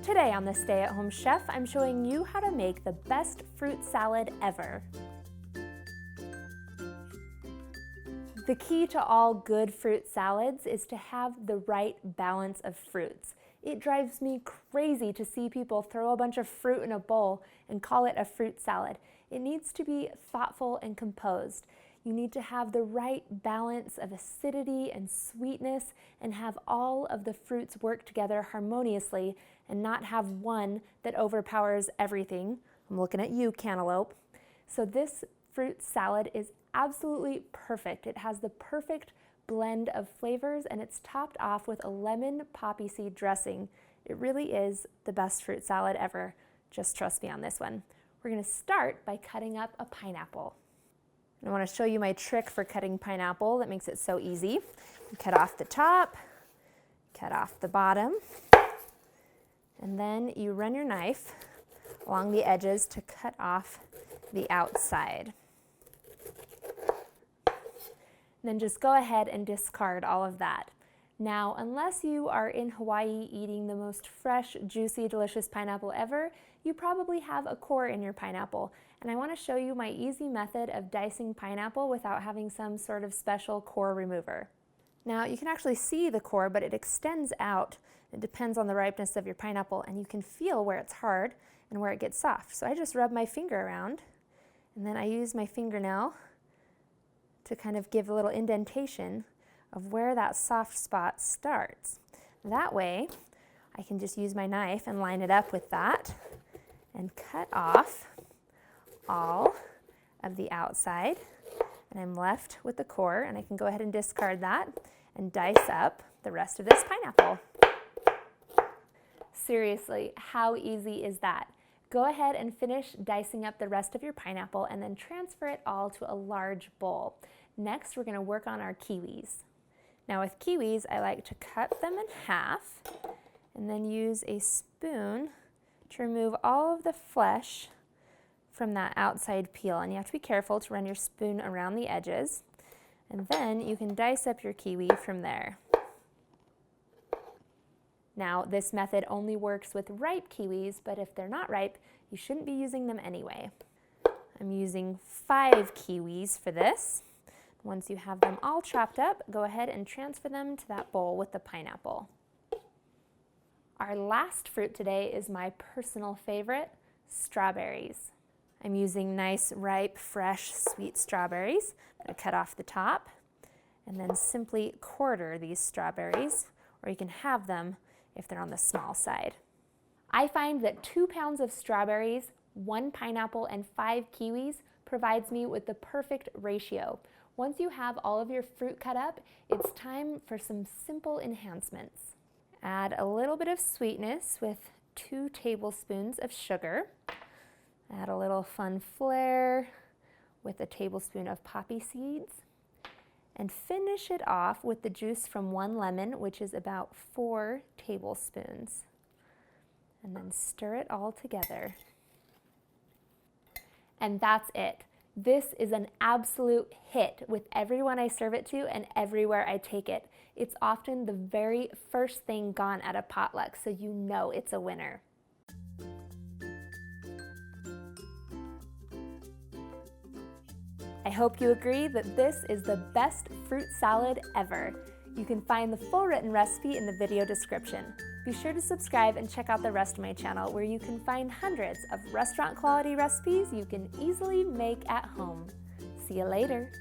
Today on the Stay at Home Chef, I'm showing you how to make the best fruit salad ever. The key to all good fruit salads is to have the right balance of fruits. It drives me crazy to see people throw a bunch of fruit in a bowl and call it a fruit salad. It needs to be thoughtful and composed. You need to have the right balance of acidity and sweetness and have all of the fruits work together harmoniously and not have one that overpowers everything. I'm looking at you, cantaloupe. So this fruit salad is absolutely perfect. It has the perfect blend of flavors and it's topped off with a lemon poppy seed dressing. It really is the best fruit salad ever. Just trust me on this one. We're going to start by cutting up a pineapple. I want to show you my trick for cutting pineapple that makes it so easy. You cut off the top, cut off the bottom, and then you run your knife along the edges to cut off the outside. Then just go ahead and discard all of that. Now, unless you are in Hawaii eating the most fresh, juicy, delicious pineapple ever, you probably have a core in your pineapple. And I want to show you my easy method of dicing pineapple without having some sort of special core remover. Now, you can actually see the core, but it extends out. It depends on the ripeness of your pineapple, and you can feel where it's hard and where it gets soft. So I just rub my finger around, and then I use my fingernail to kind of give a little indentation of where that soft spot starts. That way, I can just use my knife and line it up with that and cut off all of the outside. And I'm left with the core, and I can go ahead and discard that and dice up the rest of this pineapple. Seriously, how easy is that? Go ahead and finish dicing up the rest of your pineapple and then transfer it all to a large bowl. Next, we're going to work on our kiwis. Now with kiwis, I like to cut them in half and then use a spoon to remove all of the flesh from that outside peel. And you have to be careful to run your spoon around the edges. And then you can dice up your kiwi from there. Now, this method only works with ripe kiwis, but if they're not ripe, you shouldn't be using them anyway. I'm using 5 kiwis for this. Once you have them all chopped up, go ahead and transfer them to that bowl with the pineapple. Our last fruit today is my personal favorite, strawberries. I'm using nice, ripe, fresh, sweet strawberries. I'm going to cut off the top and then simply quarter these strawberries, or you can have them if they're on the small side. I find that 2 pounds of strawberries, 1 pineapple, and 5 kiwis provides me with the perfect ratio. Once you have all of your fruit cut up, it's time for some simple enhancements. Add a little bit of sweetness with 2 tablespoons of sugar. Add a little fun flair with a tablespoon of poppy seeds. And finish it off with the juice from 1 lemon, which is about 4 tablespoons. And then stir it all together. And that's it. This is an absolute hit with everyone I serve it to and everywhere I take it. It's often the very first thing gone at a potluck, so you know it's a winner. I hope you agree that this is the best fruit salad ever. You can find the full written recipe in the video description. Be sure to subscribe and check out the rest of my channel where you can find hundreds of restaurant quality recipes you can easily make at home. See you later.